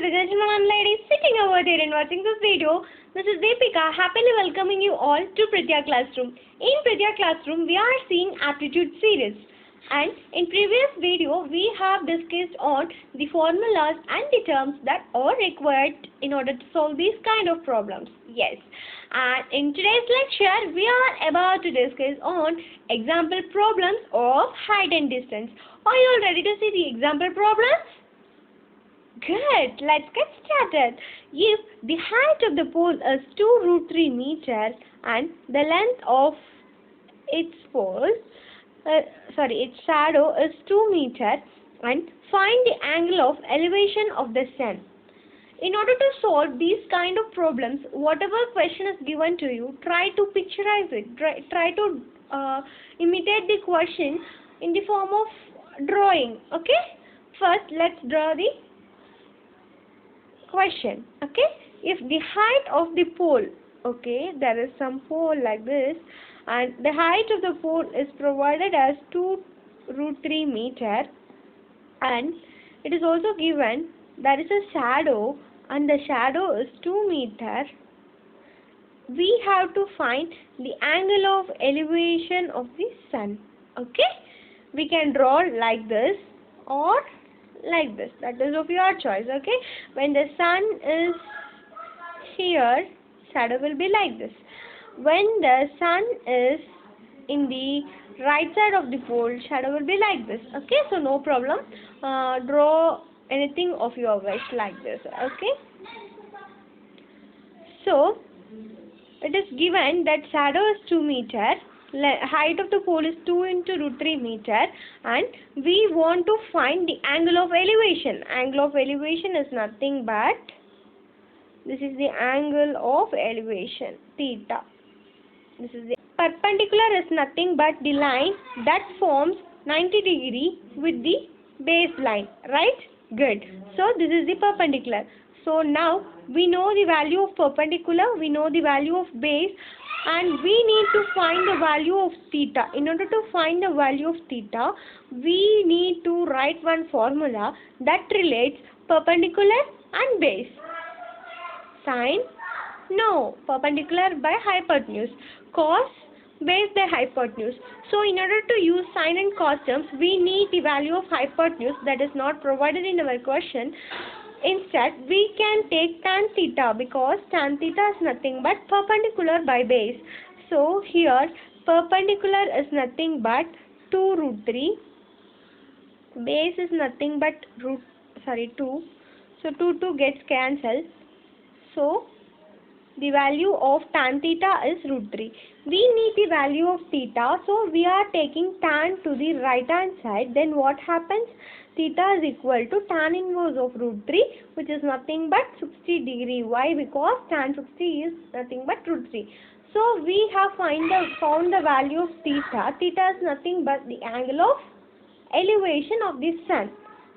the gentleman lady sitting over there and watching this video. This is Deepika, happily welcoming you all to Pritya Classroom. In Pritya Classroom, we are seeing aptitude series. And in previous video, we have discussed on the formulas and the terms that are required in order to solve these kind of problems. Yes. And in today's lecture, we are about to discuss on example problems of height and distance. Are you all ready to see the example problems? Good. Let's get started. If the height of the pole is 2 root 3 meters and the length of its pole, its shadow is 2 meters, and find the angle of elevation of the sun. In order to solve these kind of problems, whatever question is given to you, try to picturize it. Try to imitate the question in the form of drawing. Okay. First, let's draw the question. Okay. If the height of the pole, okay, there is some pole like this, and the height of the pole is provided as 2 root 3 meter, and it is also given there is a shadow and the shadow is 2 meter. We have to find the angle of elevation of the sun. Okay, we can draw like this or like this, that is of your choice. Okay, when the sun is here, shadow will be like this. When the sun is in the right side of the pole, shadow will be like this. Okay, so no problem. Draw anything of your wish like this. Okay, so it is given that shadow is 2 meter, height of the pole is 2 into root 3 meter, and we want to find the angle of elevation. Angle of elevation is nothing but, this is the angle of elevation, theta. This is the perpendicular is nothing but the line that forms 90 degree with the base line, right? Good. So this is the perpendicular. So now we know the value of perpendicular, we know the value of base, and we need to find the value of theta. In order to find the value of theta, we need to write one formula that relates perpendicular and base. Sine? No, perpendicular by hypotenuse. Cos? Base by hypotenuse. So in order to use sine and cos terms, we need the value of hypotenuse that is not provided in our question. Instead, we can take tan theta, because tan theta is nothing but perpendicular by base. So here perpendicular is nothing but 2 root 3. Base is nothing but 2. So 2 gets cancelled. So the value of tan theta is root 3. We need the value of theta, so we are taking tan to the right hand side. Then what happens? Theta is equal to tan inverse of root 3, which is nothing but 60 degree. Why? Because tan 60 is nothing but root 3. So we have found the value of theta. Theta is nothing but the angle of elevation of the sun.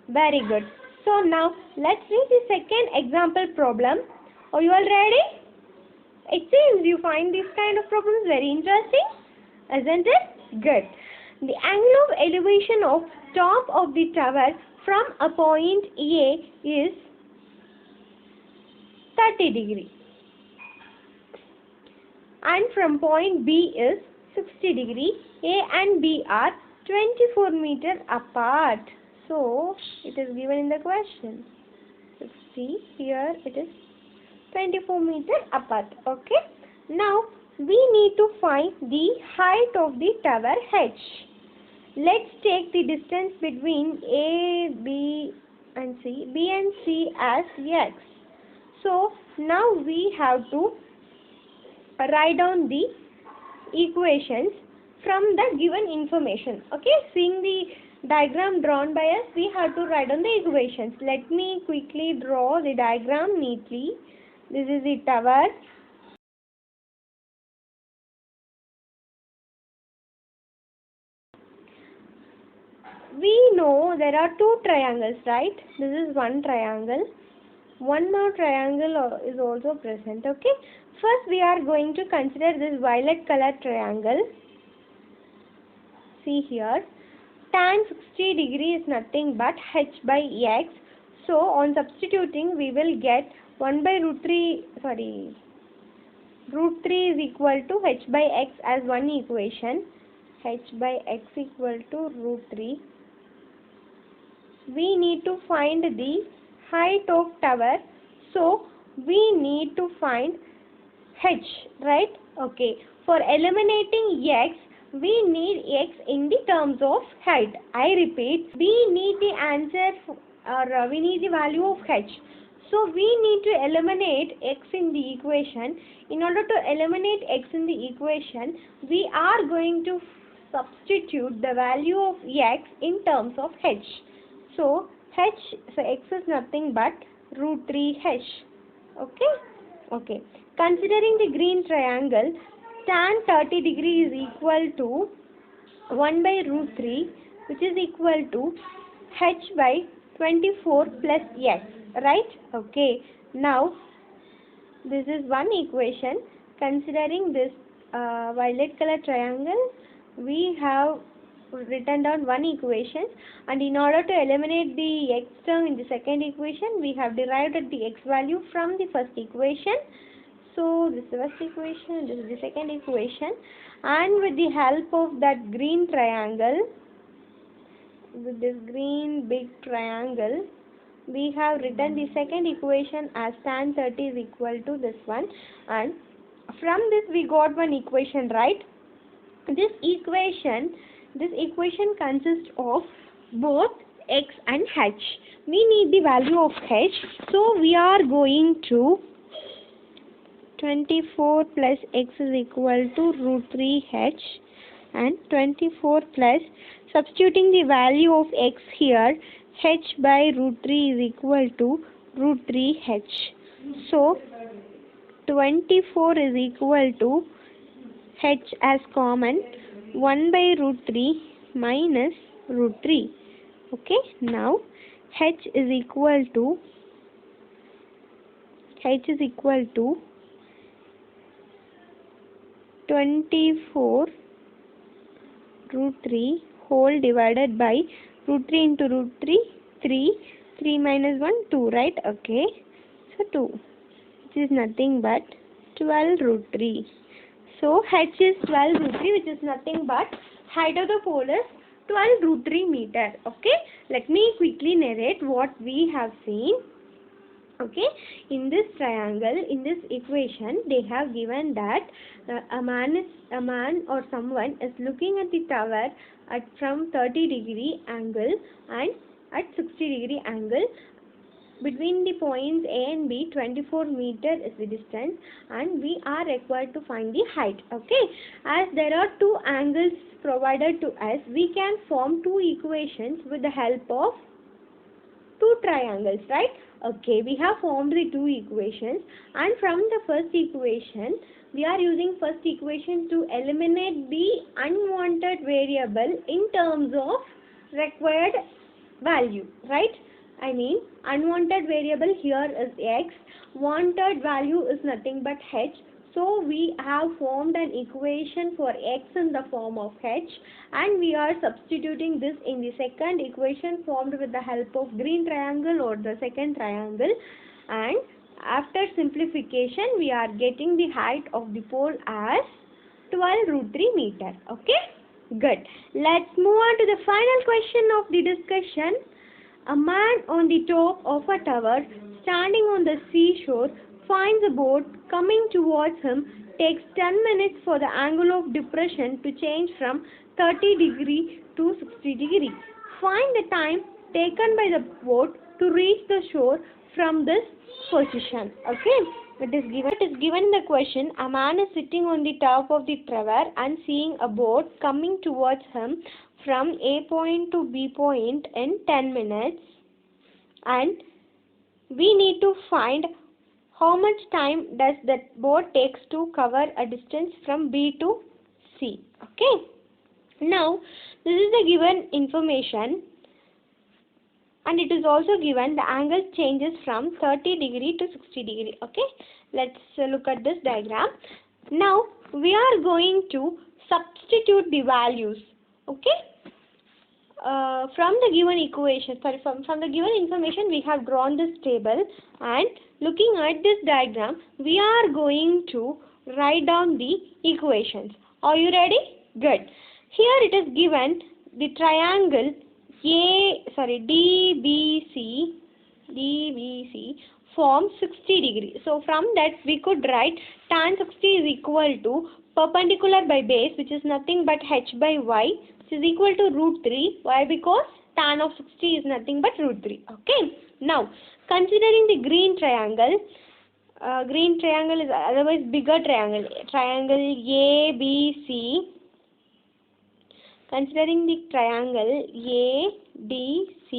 Very good. So now let's see the second example problem. Are you all ready? It seems you find this kind of problems very interesting, isn't it? Good. The angle of elevation of top of the tower from a point A is 30 degree, and from point B is 60 degree. A and B are 24 meters apart. So it is given in the question. 60, here it is 24 meters apart. Okay. Now we need to find the height of the tower H. Let's take the distance between A, B and C. B and C as X. So now we have to write down the equations from the given information. Okay. Seeing the diagram drawn by us, we have to write down the equations. Let me quickly draw the diagram neatly. This is the tower. We know there are 2 triangles, right? This is one triangle. One more triangle is also present. Okay. First we are going to consider this violet color triangle. See here. Tan 60 degree is nothing but H by X. So on substituting, we will get 1 by root 3, sorry, root 3 is equal to h by x as one equation. H by x equal to root 3. We need to find the height of tower. So we need to find h, right? Okay. For eliminating x, we need x in the terms of height. I repeat, we need the answer or we need the value of h. So we need to eliminate x in the equation. In order to eliminate x in the equation, we are going to substitute the value of x in terms of h. So x is nothing but root 3h. Okay? Okay. Considering the green triangle, tan 30 degree is equal to 1 by root 3, which is equal to h by 24 plus x, right? Okay. Now, this is one equation. Considering this violet color triangle, we have written down one equation, and in order to eliminate the x term in the second equation, we have derived the x value from the first equation. So this is the first equation, this is the second equation, and with the help of that green triangle, with this green big triangle, we have written the second equation as tan 30 is equal to this one, and from this we got one equation, right? This equation consists of both x and h. We need the value of h, so we are going to 24 plus x is equal to root 3h, and 24 plus, substituting the value of x here, h by root 3 is equal to root 3h. So 24 is equal to h as common, 1 by root 3 minus root 3. Okay, now h is equal to 24 root 3 whole divided by root 3 into root 3, 3 minus 1, 2, right? Okay, so 2, which is nothing but 12 root 3. So h is 12 root 3, which is nothing but height of the pole is 12 root 3 meter. Okay, let me quickly narrate what we have seen. Okay, in this triangle, in this equation, they have given that a man or someone is looking at the tower from 30 degree angle and at 60 degree angle. Between the points A and B, 24 meter is the distance, and we are required to find the height. Okay, as there are two angles provided to us, we can form two equations with the help of two triangles, right? Okay, we have formed the two equations, and from the first equation, we are using first equation to eliminate the unwanted variable in terms of required value, right? I mean, unwanted variable here is x, wanted value is nothing but h. So we have formed an equation for x in the form of h, and we are substituting this in the second equation formed with the help of green triangle or the second triangle, and after simplification we are getting the height of the pole as 12 root 3 meter. Okay, good. Let's move on to the final question of the discussion. A man on the top of a tower standing on the seashore finds a boat coming towards him. Takes 10 minutes for the angle of depression to change from 30 degree to 60 degree. Find the time taken by the boat to reach the shore from this position. Okay, it is given in the question. A man is sitting on the top of the tower and seeing a boat coming towards him from A point to B point in 10 minutes, and we need to find how much time does that boat takes to cover a distance from B to C. Okay, now this is the given information, and it is also given the angle changes from 30 degree to 60 degree. Okay, let's look at this diagram. Now we are going to substitute the values. Okay, from the given equation, sorry, from the given information, we have drawn this table, and looking at this diagram, we are going to write down the equations. Are you ready? Good. Here it is given the triangle DBC forms 60 degrees. So from that we could write tan 60 is equal to perpendicular by base, which is nothing but h by y, which is equal to root 3. Why? Because tan of 60 is nothing but root 3. Okay. Now, considering the green triangle is otherwise bigger triangle, triangle ABC. Considering the triangle ADC,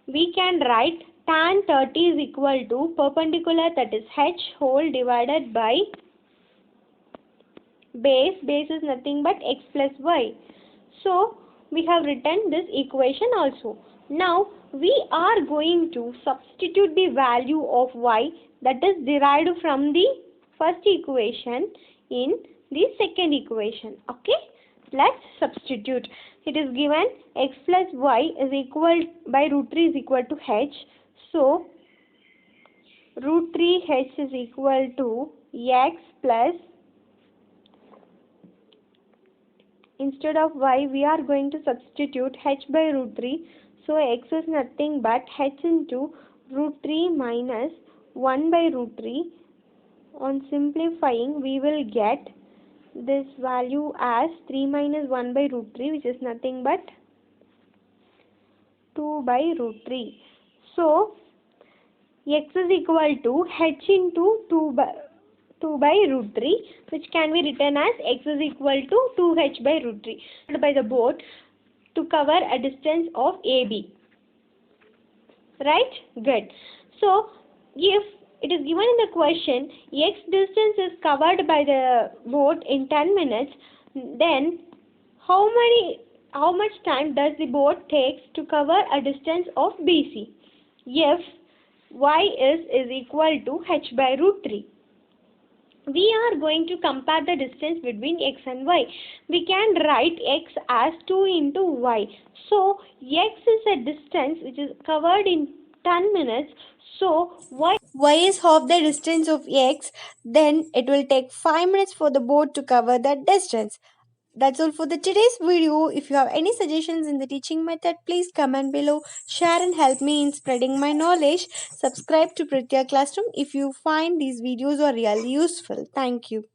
we can write tan 30 is equal to perpendicular, that is h whole divided by base. Base is nothing but x plus y. So we have written this equation also. Now we are going to substitute the value of y that is derived from the first equation in the second equation. Okay. Let's substitute. It is given x plus y is equal by root 3 is equal to h. So root 3 h is equal to x plus, instead of y we are going to substitute h by root 3. So x is nothing but h into root 3 minus 1 by root 3. On simplifying, we will get this value as 3 minus 1 by root 3, which is nothing but 2 by root 3. So x is equal to h into 2 by root 3, which can be written as x is equal to 2h by root 3 by the board to cover a distance of AB. Right? Good. So if it is given in the question x distance is covered by the boat in 10 minutes, then how much time does the boat takes to cover a distance of BC if y is equal to h by root 3? We are going to compare the distance between x and y. We can write x as 2 into y. So x is a distance which is covered in 10 minutes. So y is half the distance of x, then it will take 5 minutes for the boat to cover that distance. That's all for the today's video. If you have any suggestions in the teaching method, please comment below, share and help me in spreading my knowledge. Subscribe to Pritya Classroom if you find these videos are really useful. Thank you.